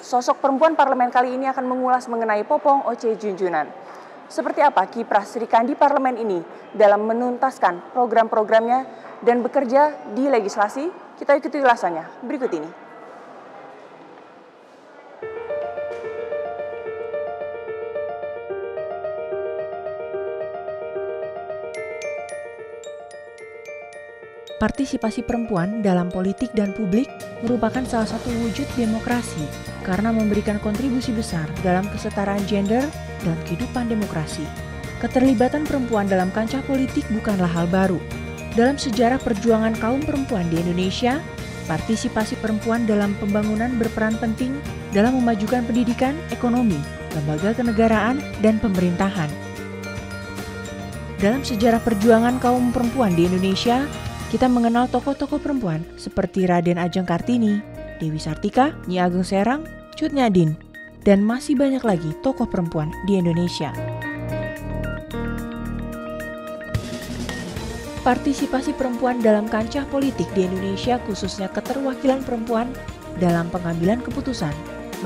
Sosok perempuan parlemen kali ini akan mengulas mengenai Popong Oce Junjunan. Seperti apa kiprah Sri Kandi parlemen ini dalam menuntaskan program-programnya dan bekerja di legislasi? Kita ikuti ulasannya berikut ini. Partisipasi perempuan dalam politik dan publik merupakan salah satu wujud demokrasi karena memberikan kontribusi besar dalam kesetaraan gender dan kehidupan demokrasi. Keterlibatan perempuan dalam kancah politik bukanlah hal baru. Dalam sejarah perjuangan kaum perempuan di Indonesia, partisipasi perempuan dalam pembangunan berperan penting dalam memajukan pendidikan, ekonomi, lembaga kenegaraan, dan pemerintahan. Dalam sejarah perjuangan kaum perempuan di Indonesia, kita mengenal tokoh-tokoh perempuan seperti Raden Ajeng Kartini, Dewi Sartika, Nyi Ageng Serang, Cut Nyadin, dan masih banyak lagi tokoh perempuan di Indonesia. Partisipasi perempuan dalam kancah politik di Indonesia, khususnya keterwakilan perempuan dalam pengambilan keputusan,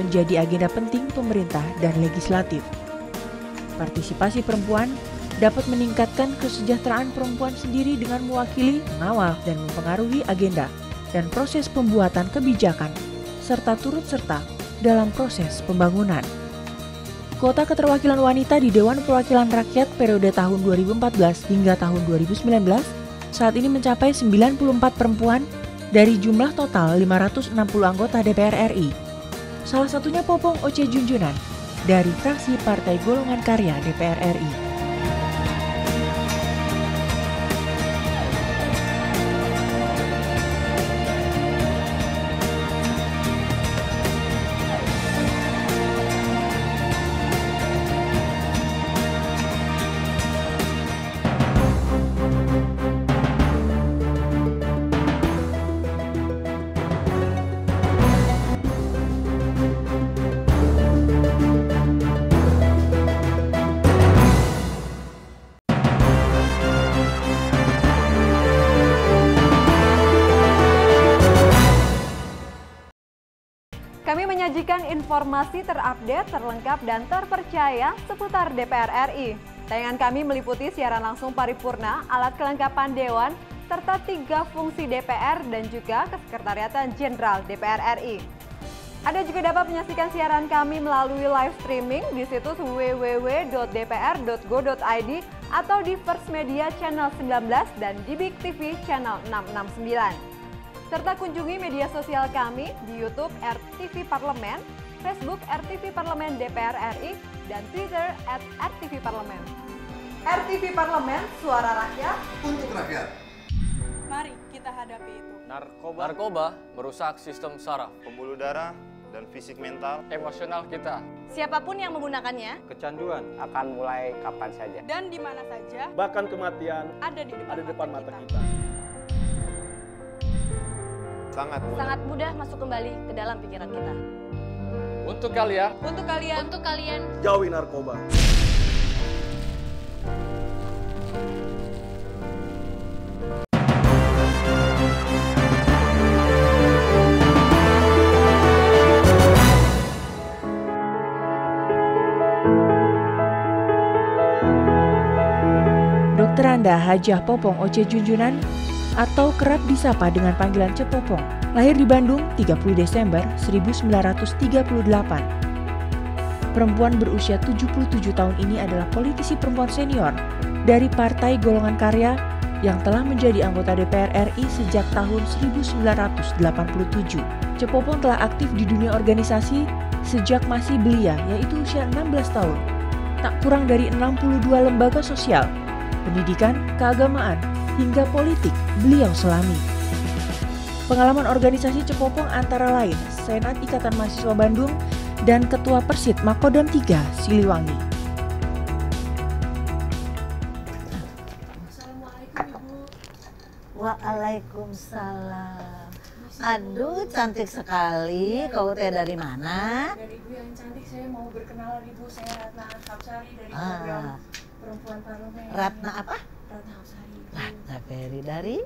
menjadi agenda penting pemerintah dan legislatif. Partisipasi perempuan dapat meningkatkan kesejahteraan perempuan sendiri dengan mewakili, mengawal, dan mempengaruhi agenda dan proses pembuatan kebijakan, serta turut serta dalam proses pembangunan. Kuota keterwakilan wanita di Dewan Perwakilan Rakyat periode tahun 2014 hingga tahun 2019 saat ini mencapai 94 perempuan dari jumlah total 560 anggota DPR RI. Salah satunya Popong Oce Junjunan dari fraksi Partai Golongan Karya DPR RI. Kami menyajikan informasi terupdate, terlengkap, dan terpercaya seputar DPR RI. Tayangan kami meliputi siaran langsung paripurna, alat kelengkapan Dewan, serta 3 fungsi DPR dan juga Kesekretariatan Jenderal DPR RI. Anda juga dapat menyaksikan siaran kami melalui live streaming di situs www.dpr.go.id atau di First Media Channel 19 dan di Big TV Channel 669. Serta kunjungi media sosial kami di YouTube RTV Parlemen, Facebook RTV Parlemen DPR RI, dan Twitter @RTVParlemen. RTV Parlemen, suara rakyat untuk rakyat. Mari kita hadapi itu. Narkoba merusak sistem saraf, pembuluh darah dan fisik mental, emosional kita. Siapapun yang menggunakannya, kecanduan akan mulai kapan saja dan di mana saja, bahkan kematian ada di depan mata kita. Sangat mudah masuk kembali ke dalam pikiran kita. Untuk kalian, jauhi narkoba. Dr. Anda Hajah Popong Oce Junjunan atau kerap disapa dengan panggilan Cepopong, lahir di Bandung 30 Desember 1938. Perempuan berusia 77 tahun ini adalah politisi perempuan senior dari Partai Golongan Karya yang telah menjadi anggota DPR RI sejak tahun 1987. Cepopong telah aktif di dunia organisasi sejak masih belia, yaitu usia 16 tahun. Tak kurang dari 62 lembaga sosial, pendidikan, keagamaan, hingga politik beliau selami. Pengalaman organisasi Cepopong antara lain Senat Ikatan Mahasiswa Bandung dan Ketua Persit Makodam 3 Siliwangi. Assalamualaikum Ibu. Waalaikumsalam. Aduh, cantik sekali. Kau teh dari mana? Dari Ibu yang cantik, saya mau berkenalan Ibu. Saya Ratna Hapsari dari program Perempuan Parlemen. Ratna apa? Ratna Hapsari. Ratna Ferry dari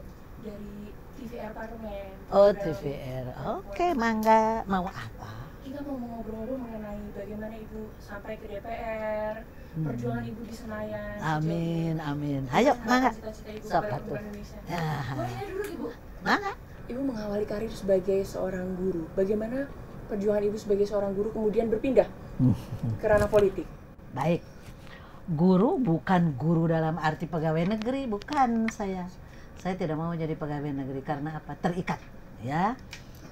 TVR Parlemen. Oh, TVR. Oke, mangga. Mau apa? Ibu kita mau ngobrol-ngobrol mengenai bagaimana Ibu sampai ke DPR, perjuangan Ibu di Senayan. Amin, amin. Ayo, mangga. Sok atuh. Boleh dulu Ibu. Mangga. Ibu mengawali karir sebagai seorang guru. Bagaimana perjuangan Ibu sebagai seorang guru kemudian berpindah ke ranah politik? Baik. Guru bukan guru dalam arti pegawai negeri, bukan saya. Saya tidak mau jadi pegawai negeri karena apa? Terikat, ya.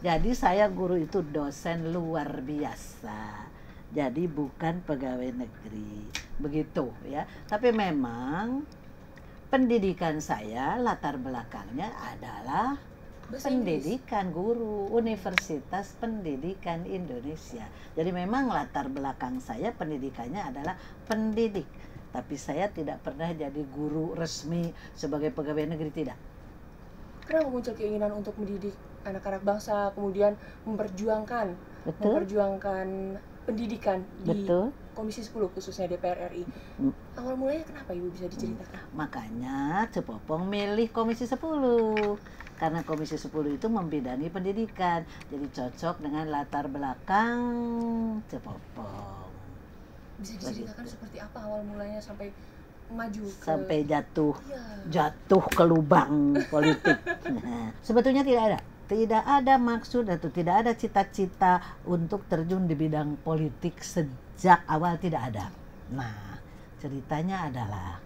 Jadi saya guru itu dosen luar biasa. Jadi bukan pegawai negeri. Begitu, ya. Tapi memang pendidikan saya latar belakangnya adalah pendidikan guru Universitas Pendidikan Indonesia. Jadi memang latar belakang saya pendidikannya adalah pendidik. Tapi saya tidak pernah jadi guru resmi sebagai pegawai negeri, tidak. Kenapa muncul keinginan untuk mendidik anak-anak bangsa, kemudian memperjuangkan pendidikan di Komisi 10 khususnya DPR RI? Awal mulanya kenapa Ibu bisa diceritakan? Makanya Cepopong milih Komisi 10. Karena Komisi 10 itu membidani pendidikan, jadi cocok dengan latar belakang Cepopong. Bisa diceritakan seperti apa awal mulanya sampai maju ke... Sampai jatuh ke lubang politik. Sebetulnya tidak ada maksud atau tidak ada cita-cita untuk terjun di bidang politik sejak awal, tidak ada. Nah, ceritanya adalah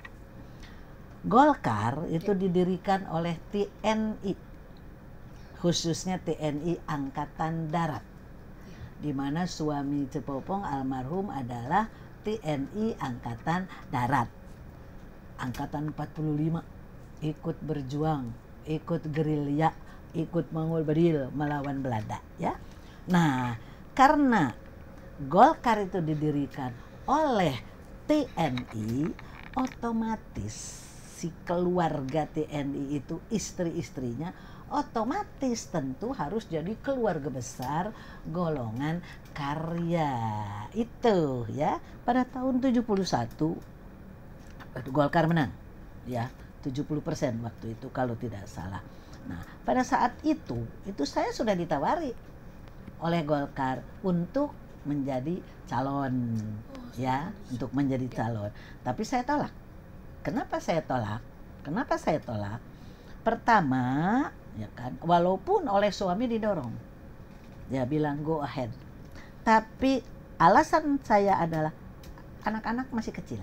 Golkar itu didirikan oleh TNI, khususnya TNI Angkatan Darat, di mana suami Cepopong almarhum adalah TNI Angkatan Darat, Angkatan 45, ikut berjuang, ikut gerilya, ikut mengulbadil melawan Belanda, ya. Nah, karena Golkar itu didirikan oleh TNI, otomatis si keluarga TNI itu istri-istrinya otomatis tentu harus jadi keluarga besar golongan karya. Itu, ya. Pada tahun 71 Golkar menang, ya, 70% waktu itu kalau tidak salah. Nah, pada saat itu saya sudah ditawari oleh Golkar untuk menjadi calon, ya, untuk menjadi calon. Tapi saya tolak. Kenapa saya tolak? Pertama, ya kan, walaupun oleh suami didorong, dia bilang go ahead. Tapi alasan saya adalah anak-anak masih kecil,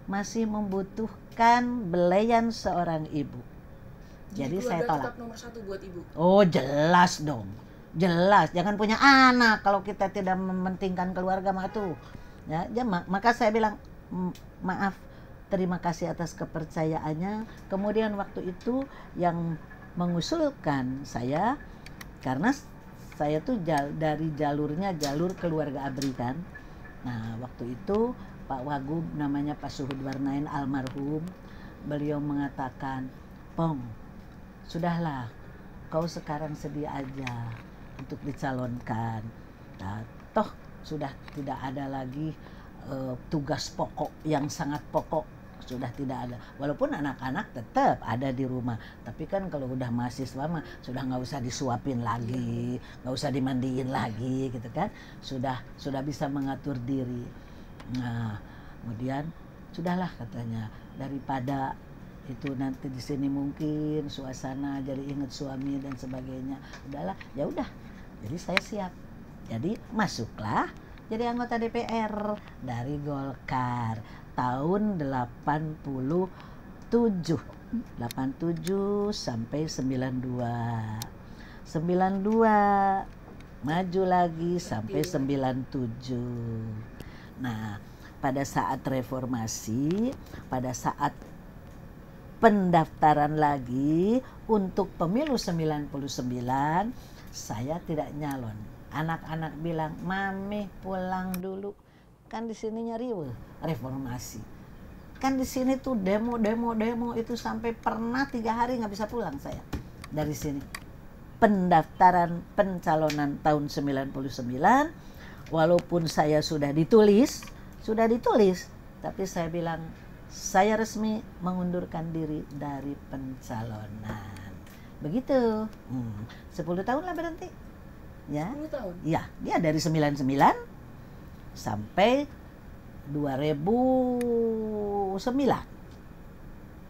masih membutuhkan belayan seorang ibu. Jadi saya tolak. Tetap nomor 1 buat Ibu. Oh, jelas dong. Jelas, jangan punya anak kalau kita tidak mementingkan keluarga mah tuh. Ya, maka saya bilang maaf, terima kasih atas kepercayaannya. Kemudian waktu itu yang mengusulkan saya, karena saya tuh dari jalurnya jalur keluarga ABRI kan. Nah, waktu itu Pak Wagub namanya Pak Suhud Warnain almarhum, beliau mengatakan, Pong, sudahlah, kau sekarang sedia aja untuk dicalonkan. Nah, toh sudah tidak ada lagi tugas pokok yang sangat pokok, sudah tidak ada. Walaupun anak-anak tetap ada di rumah, tapi kan kalau udah mahasiswa mah sudah nggak usah disuapin lagi, nggak usah dimandiin lagi, gitu kan. Sudah bisa mengatur diri. Nah, kemudian sudahlah katanya, daripada itu nanti di sini mungkin suasana jadi ingat suami dan sebagainya, udahlah, ya udah. Jadi saya siap. Jadi masuklah jadi anggota DPR dari Golkar tahun 87 sampai 92 maju lagi sampai 97. Nah, pada saat reformasi, pada saat pendaftaran lagi untuk pemilu 99, saya tidak nyalon. Anak-anak bilang, Mami pulang dulu. Kan di sini riweuh reformasi. Kan di sini tuh demo itu sampai pernah 3 hari nggak bisa pulang saya dari sini. Pendaftaran pencalonan tahun 99, walaupun saya sudah ditulis, tapi saya bilang, saya resmi mengundurkan diri dari pencalonan. Begitu. 10 tahun lah berhenti. Ya. 10 tahun? Iya, dia dari 99 sampai 2009.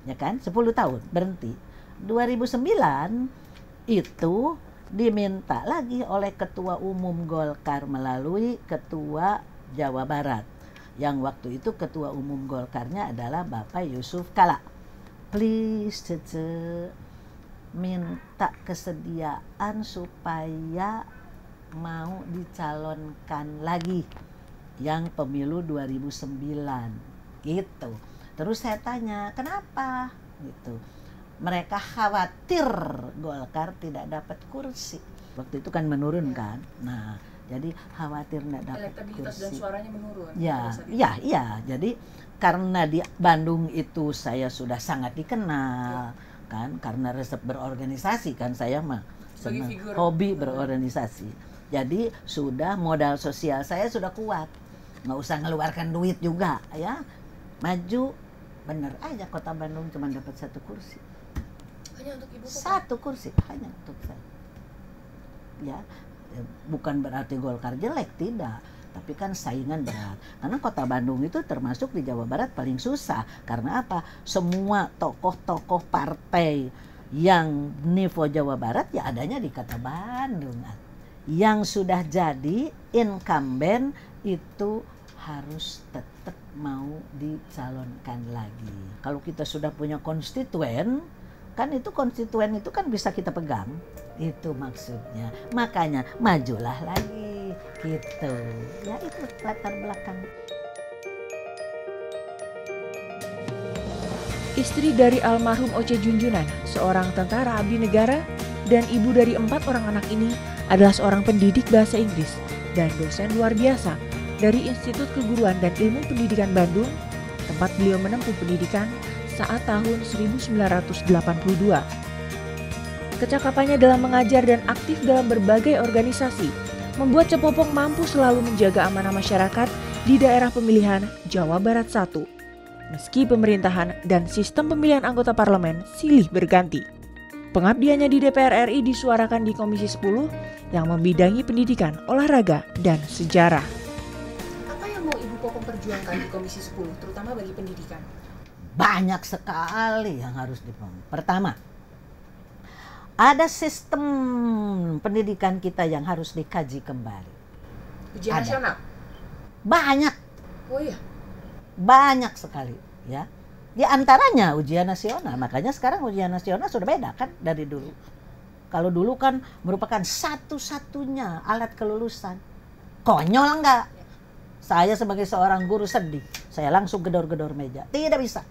Ya kan? 10 tahun berhenti. 2009 itu diminta lagi oleh Ketua Umum Golkar melalui Ketua Jawa Barat. Yang waktu itu Ketua Umum Golkarnya adalah Bapak Yusuf Kala. Please, Cece, minta kesediaan supaya mau dicalonkan lagi yang pemilu 2009 gitu. Terus saya tanya, kenapa? Gitu. Mereka khawatir Golkar tidak dapat kursi. Waktu itu kan menurun kan. Nah, jadi khawatir tidak dapat Elektabilitas kursi. dan suaranya menurun. Iya. Jadi karena di Bandung itu saya sudah sangat dikenal kan, karena resep berorganisasi kan, saya mah hobi berorganisasi. Jadi sudah modal sosial saya sudah kuat, nggak usah ngeluarkan duit juga ya, maju bener aja Kota Bandung cuma dapat 1 kursi. Hanya untuk Ibu? 1 kursi hanya untuk saya. Ya, bukan berarti Golkar jelek, tidak. Tapi kan saingan berat. Karena Kota Bandung itu termasuk di Jawa Barat paling susah. Karena apa? Semua tokoh-tokoh partai yang nivo Jawa Barat ya adanya di Kota Bandung. Yang sudah jadi incumbent itu harus tetap mau dicalonkan lagi. Kalau kita sudah punya konstituen, kan itu konstituen itu kan bisa kita pegang. Itu maksudnya. Makanya majulah lagi gitu. Ya itu latar belakang. Istri dari almarhum Oce Junjunan, seorang tentara abdi negara dan ibu dari 4 orang anak ini adalah seorang pendidik bahasa Inggris dan dosen luar biasa dari Institut Keguruan dan Ilmu Pendidikan Bandung, tempat beliau menempuh pendidikan saat tahun 1982. Kecakapannya dalam mengajar dan aktif dalam berbagai organisasi membuat Cepopong mampu selalu menjaga amanah masyarakat di daerah pemilihan Jawa Barat 1. Meski pemerintahan dan sistem pemilihan anggota parlemen silih berganti. Pengabdiannya di DPR RI disuarakan di Komisi 10 yang membidangi pendidikan, olahraga, dan sejarah. Apa yang mau Ibu Popong perjuangkan di Komisi 10, terutama bagi pendidikan? Banyak sekali yang harus dibangun. Pertama, ada sistem pendidikan kita yang harus dikaji kembali. Ujian nasional? Banyak. Oh iya? Banyak sekali ya. Di antaranya ujian nasional. Makanya sekarang ujian nasional sudah beda kan dari dulu. Kalau dulu kan merupakan satu-satunya alat kelulusan. Konyol enggak? Saya sebagai seorang guru sedih. Saya langsung gedor-gedor meja. Tidak bisa.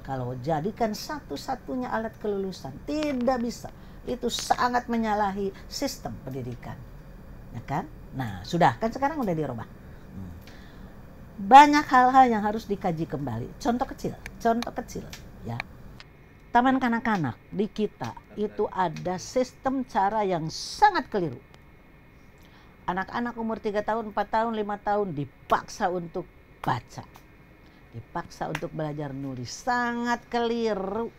Kalau jadikan satu-satunya alat kelulusan, tidak bisa. Itu sangat menyalahi sistem pendidikan. Ya kan? Nah, sudah kan sekarang udah dirubah. Banyak hal-hal yang harus dikaji kembali. Contoh kecil ya. Taman kanak-kanak di kita itu ada sistem cara yang sangat keliru. Anak-anak umur 3 tahun, 4 tahun, 5 tahun dipaksa untuk baca. Dipaksa untuk belajar nulis. Sangat keliru.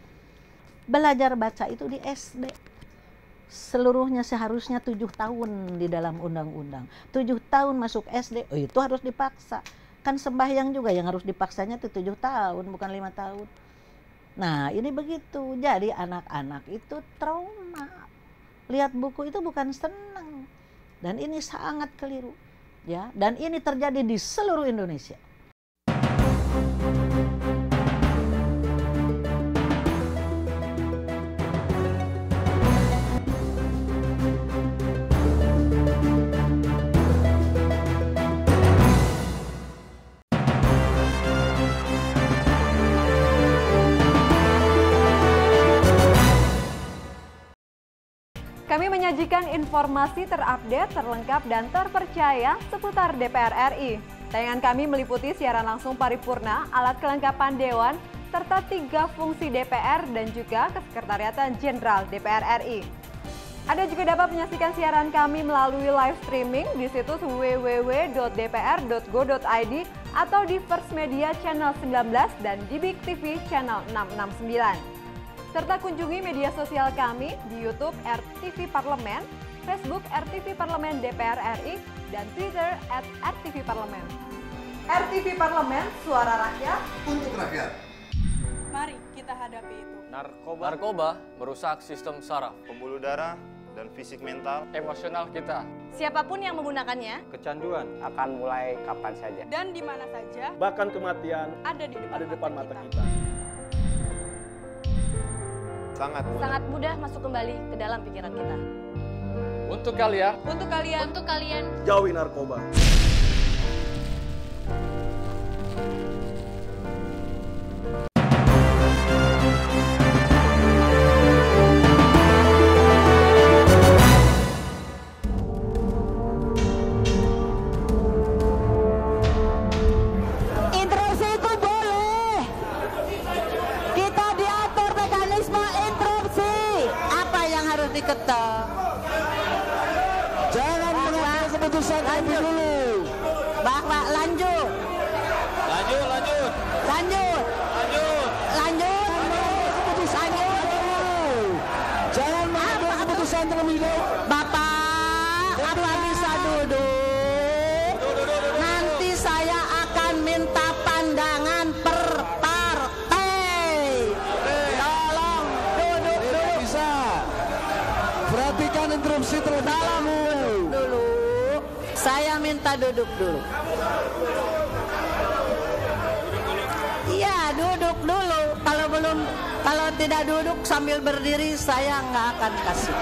Belajar baca itu di SD. Seluruhnya seharusnya 7 tahun di dalam undang-undang. 7 tahun masuk SD, itu harus dipaksa. Kan sembahyang juga yang harus dipaksanya itu 7 tahun, bukan 5 tahun. Nah, ini begitu. Jadi anak-anak itu trauma. Lihat buku itu bukan senang. Dan ini sangat keliru. Ya, dan ini terjadi di seluruh Indonesia. Kami menyajikan informasi terupdate, terlengkap, dan terpercaya seputar DPR RI. Tayangan kami meliputi siaran langsung paripurna, alat kelengkapan Dewan, serta 3 fungsi DPR dan juga Kesekretariatan Jenderal DPR RI. Anda juga dapat menyaksikan siaran kami melalui live streaming di situs www.dpr.go.id atau di First Media Channel 19 dan di Big TV Channel 669. Serta kunjungi media sosial kami di YouTube RTV Parlemen, Facebook RTV Parlemen DPR RI dan Twitter @RTVParlemen. RTV Parlemen, suara rakyat untuk rakyat. Mari kita hadapi itu. Narkoba merusak sistem saraf, pembuluh darah, dan fisik mental, emosional kita. Siapapun yang menggunakannya, Kecanduan akan mulai kapan saja. Dan di mana saja, bahkan kematian ada di depan mata kita. sangat mudah masuk kembali ke dalam pikiran kita. Untuk kalian, Jauhi narkoba. Jangan mengambil keputusan lanjut dulu. Bahwa lanjut. Jangan mengambil keputusan terlebih dahulu. Bapak, apa bisa duduk? Nanti saya akan minta pandangan per partai. Tolong duduk dulu. Bisa. Perhatikan interupsi terlebih dahulu. Saya minta duduk dulu. Iya, duduk dulu. Kalau tidak duduk sambil berdiri, saya nggak akan kasih.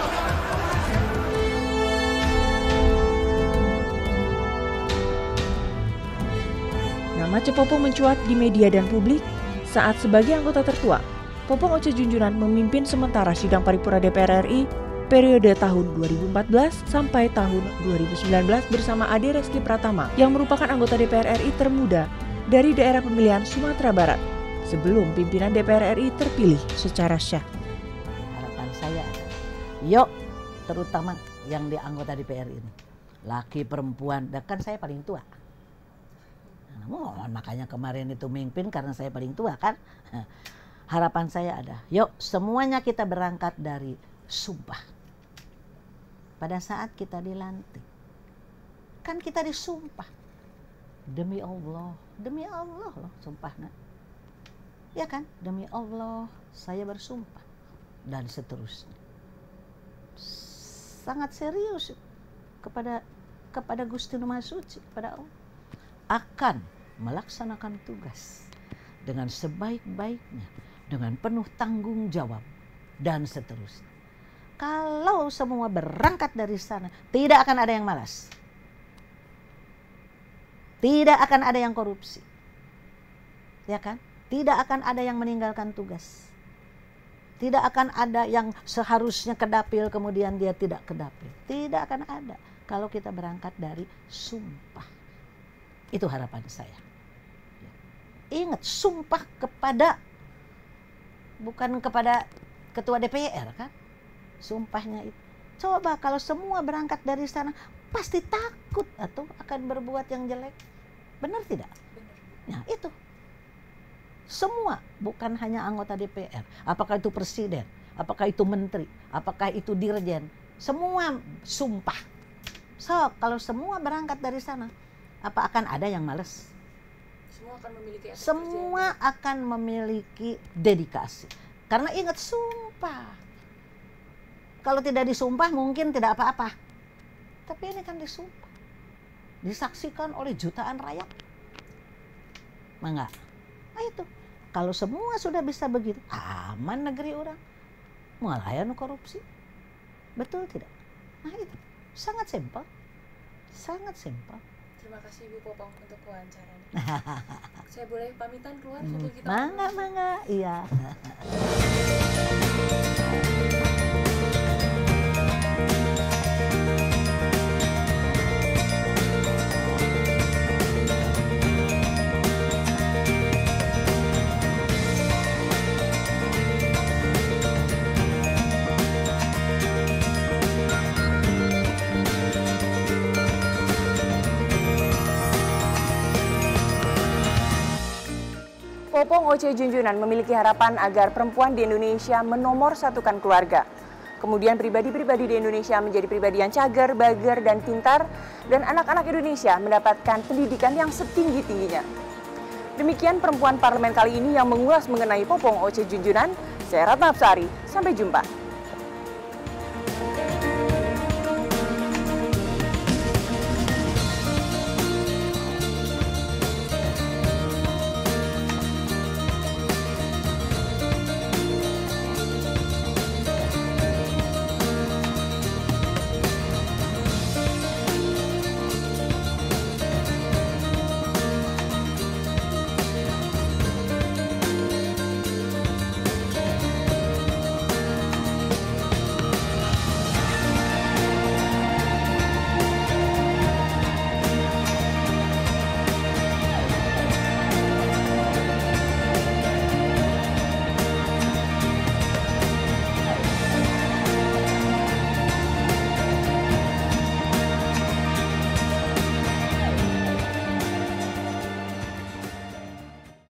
Nama Cepopong mencuat di media dan publik saat sebagai anggota tertua, Popong Oce Junjunan memimpin sementara sidang paripurna DPR RI periode tahun 2014 sampai tahun 2019 bersama Ade Reski Pratama yang merupakan anggota DPR RI termuda dari daerah pemilihan Sumatera Barat sebelum pimpinan DPR RI terpilih secara syah. Harapan saya adalah, yuk terutama yang di anggota DPR ini, laki perempuan, dan kan saya paling tua. Nah, makanya kemarin itu mimpin karena saya paling tua kan. Harapan saya ada, yuk semuanya kita berangkat dari sumpah. Pada saat kita dilantik, kan kita disumpah. Demi Allah loh sumpahnya. Ya kan, demi Allah saya bersumpah. Dan seterusnya. Sangat serius kepada Gusti Maha Suci, kepada Allah. Akan melaksanakan tugas dengan sebaik-baiknya, dengan penuh tanggung jawab, dan seterusnya. Kalau semua berangkat dari sana, tidak akan ada yang malas. Tidak akan ada yang korupsi. Ya kan? Tidak akan ada yang meninggalkan tugas. Tidak akan ada yang seharusnya ke dapil kemudian dia tidak ke dapil. Tidak akan ada kalau kita berangkat dari sumpah. Itu harapan saya. Ingat, sumpah bukan kepada ketua DPR kan? Sumpahnya itu. Coba kalau semua berangkat dari sana, pasti takut atau akan berbuat yang jelek. Benar tidak? Nah itu. Semua, bukan hanya anggota DPR. Apakah itu presiden, apakah itu menteri, apakah itu dirjen. Semua sumpah. So, kalau semua berangkat dari sana, apa akan ada yang malas? Semua akan memiliki dedikasi. Karena ingat sumpah. Kalau tidak disumpah mungkin tidak apa-apa. Tapi ini kan disumpah. Disaksikan oleh jutaan rakyat. Mangga. Nah itu. Kalau semua sudah bisa begitu, aman negeri orang. Melayan korupsi. Betul tidak? Nah itu. Sangat simpel. Sangat simpel. Terima kasih Ibu Popong untuk wawancaranya. Saya boleh pamitan keluar foto kita? Mangga. Iya. Popong Oce Junjunan memiliki harapan agar perempuan di Indonesia menomorsatukan keluarga. Kemudian pribadi-pribadi di Indonesia menjadi pribadi yang cagar, bager, dan pintar, dan anak-anak Indonesia mendapatkan pendidikan yang setinggi-tingginya. Demikian Perempuan Parlemen kali ini yang mengulas mengenai Popong Oce Junjunan. Saya Ratna Apsari, sampai jumpa.